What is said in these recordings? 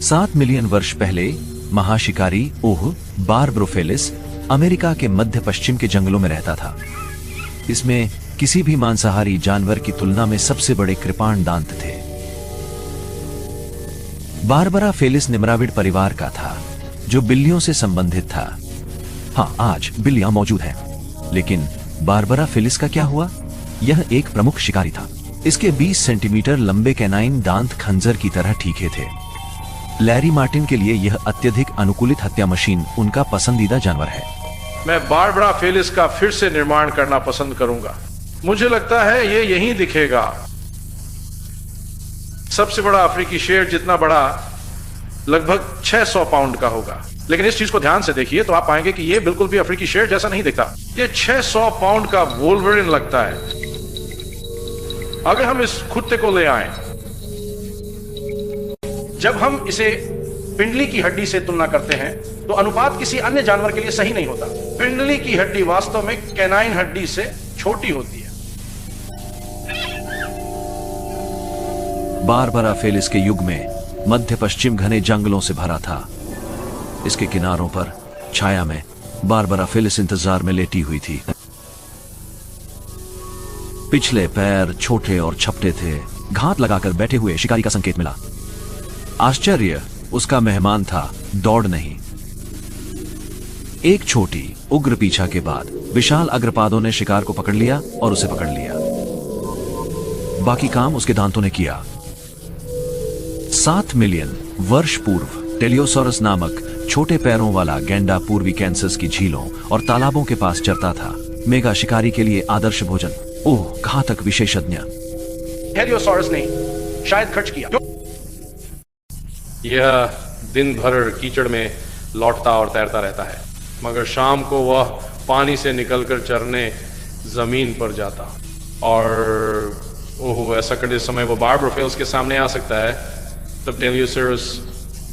7 million वर्ष पहले महाशिकारी ओह बारबरोफेलिस America के मध्य पश्चिम के जंगलों में रहता था। इसमें किसी भी मांसाहारी जानवर की तुलना में सबसे बड़े कृपाण दांत थे। बारबरा फेलिस निम्राविड परिवार का था जो बिल्लियों से संबंधित था। हाँ, आज बिल्लियां मौजूद हैं, लेकिन बारबरा फेलिस का क्या हुआ? यह एक प्रमुख शिकारी था। इसके 20 सेंटीमीटर लंबे कैनाइन दांत खंजर की तरह तीखे थे। लैरी मार्टिन के लिए यह अत्यधिक अनुकूलित हत्या मशीन उनका पसंदीदा जानवर है। मैं बारबरा फेलिस का फिर से निर्माण करना पसंद करूंगा। मुझे लगता है ये यहीं दिखेगा। सबसे बड़ा अफ्रीकी शेर जितना बड़ा लगभग 600 पाउंड का होगा। लेकिन इस चीज को ध्यान से देखिए तो आप पाएंगे कि ये बिल्कुल भी अफ्रीकी शेर जैसा नहीं दिखता। ये 600 पाउंड का वोल्वरिन लगता है। अगर हम इस कुत्ते को ले आए, जब हम इसे पिंडली की हड्डी से तुलना करते हैं तो अनुपात किसी अन्य जानवर के लिए सही नहीं होता। पिंडली की हड्डी वास्तव में कैनाइन हड्डी से छोटी होती है। बारबरा फेलिस के युग में मध्य पश्चिम घने जंगलों से भरा था। इसके किनारों पर छाया में बारबरा फेलिस इंतजार में लेटी हुई थी। पिछले पैर छोटे और छपटे थे। घात लगाकर बैठे हुए शिकारी का संकेत मिला। आश्चर्य उसका मेहमान था, दौड़ नहीं। एक छोटी उग्र पीछा के बाद विशाल अग्रपादों ने शिकार को पकड़ लिया और उसे पकड़ लिया। बाकी काम उसके दांतों ने किया। 7 मिलियन वर्ष पूर्व टेलियोसॉरस नामक छोटे पैरों वाला गैंडा पूर्वी कैंसस की झीलों और तालाबों के पास चरता था। मेगा शिकारी के लिए आदर्श भोजन। ओह, घातक विशेषज्ञ। टेलियोसॉरस ने शायद खर्च किया। यह दिन भर कीचड़ में लौटता और तैरता रहता है, मगर शाम को वह पानी से निकलकर चरने जमीन पर जाता। और ओह, ऐसा करते समय वो बारबरा फेलिस के सामने आ सकता है। तब टेलियोसॉरस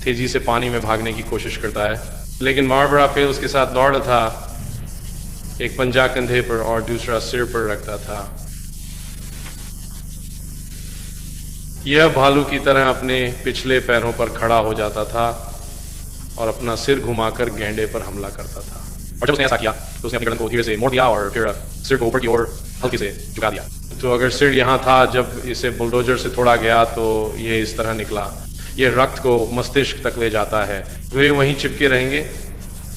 तेजी से पानी में भागने की कोशिश करता है, लेकिन बारबरा फेलिस के साथ दौड़ता था। एक पंजा कंधे पर और दूसरा सिर पर रखता था। यह भालू की तरह अपने पिछले पैरों पर खड़ा हो जाता था और अपना सिर घुमाकर गैंडे पर हमला करता था। और जब उसने ऐसा किया तो उसने अपनी गर्दन को धीरे से मोड़ दिया और फिर सिर को ऊपर की ओर हल्के से झुका दिया। तो अगर सिर यहाँ था, जब इसे बुलडोजर से तोड़ा गया तो ये इस तरह निकला। ये रक्त को मस्तिष्क तक ले जाता है। वे वहीं चिपके रहेंगे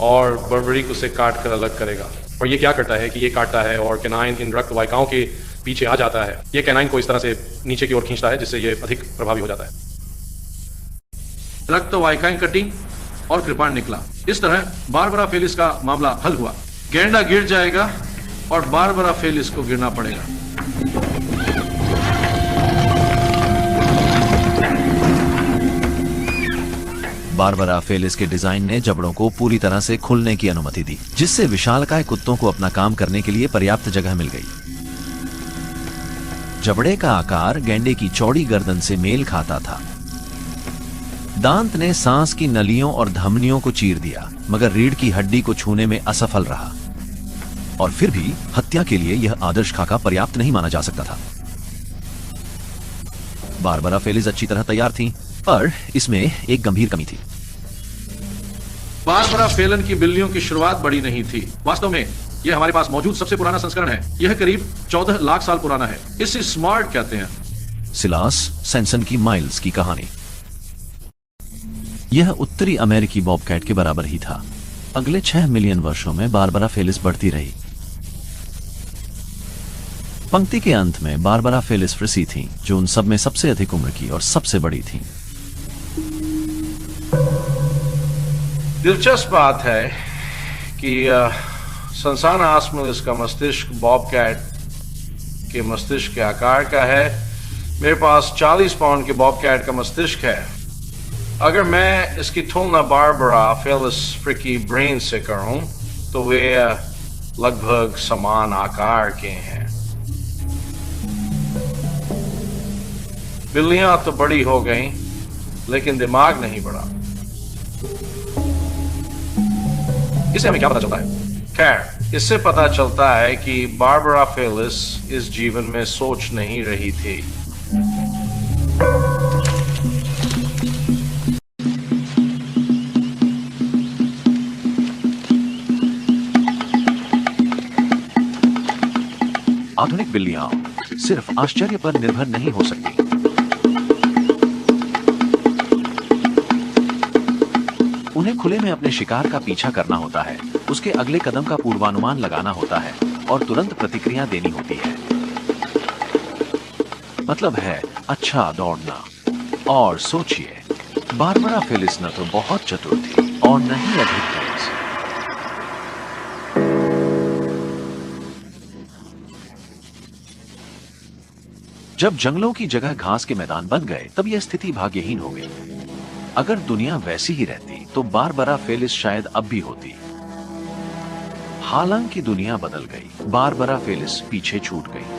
और बर्बरीक उसे काट कर अलग करेगा। और ये क्या करता है कि ये काटता है और कैनाइन इन रक्त वाहिकाओं के पीछे आ जाता है। ये कैनाइन को इस तरह से नीचे की ओर खींचता है जिससे ये अधिक प्रभावी हो जाता है। रक्त वाहिकाएं कटी और कृपाण निकला। इस तरह बारबरा फेलिस का मामला हल हुआ। गैंडा गिर जाएगा और बारबरा फेलिस को गिरना पड़ेगा। बारबरा फेलिस के डिजाइन ने जबड़ों को पूरी तरह से खुलने की अनुमति दी, जिससे विशालकाय कुत्तों को अपना काम करने के लिए पर्याप्त जगह मिल गई। जबड़े का आकार गैंडे की चौड़ी गर्दन से मेल खाता था। दांत ने सांस की नलियों और धमनियों को चीर दिया, मगर रीढ़ की हड्डी को छूने में असफल रहा। और फिर भी हत्या के लिए यह आदर्श खाका पर्याप्त नहीं माना जा सकता था। बारबरा फेलिस अच्छी तरह तैयार थी, पर इसमें एक गंभीर कमी थी। बारबरा फेलन की बिल्लियों की शुरुआत बड़ी नहीं थी। वास्तव में यह हमारे पास मौजूद सबसे पुराना संस्करण है। यह करीब 14 लाख साल पुराना है। इसे स्मार्ट कहते हैं। सिलास सैमसन की माइल्स की कहानी। यह उत्तरी अमेरिकी बॉबकैट के बराबर ही था। अगले 6 मिलियन वर्षों में बारबरा फेलिस बढ़ती रही। पंक्ति के अंत में बारबरा फेलिस फ्रिसी थी, जो उन सब में सबसे अधिक उम्र की और सबसे बड़ी थी। दिलचस्प बात है कि संसाना आस्मलिस का मस्तिष्क बॉबकैट के मस्तिष्क के आकार का है। मेरे पास 40 पाउंड के बॉबकैट का मस्तिष्क है। अगर मैं इसकी तुलना बारबरा फेलिस फ्रिकी ब्रेन से करूं तो वे लगभग समान आकार के हैं। बिल्लियां तो बड़ी हो गईं, लेकिन दिमाग नहीं बढ़ा। इससे हमें क्या पता चलता है? खैर, इससे पता चलता है कि बारबरा फेलिस इस जीवन में सोच नहीं रही थी। आधुनिक बिल्लियां सिर्फ आश्चर्य पर निर्भर नहीं हो सकती। उन्हें खुले में अपने शिकार का पीछा करना होता है, उसके अगले कदम का पूर्वानुमान लगाना होता है और तुरंत प्रतिक्रिया देनी होती है। मतलब है अच्छा दौड़ना। और सोचिए, बारबरा फिलिस न तो बहुत चतुर थी और न ही अधिक तेज। जब जंगलों की जगह घास के मैदान बन गए, तब यह स्थिति भाग्यहीन हो गई। अगर दुनिया वैसी ही रहती तो बारबरा फेलिस शायद अब भी होती। हालांकि दुनिया बदल गई, बारबरा फेलिस पीछे छूट गई।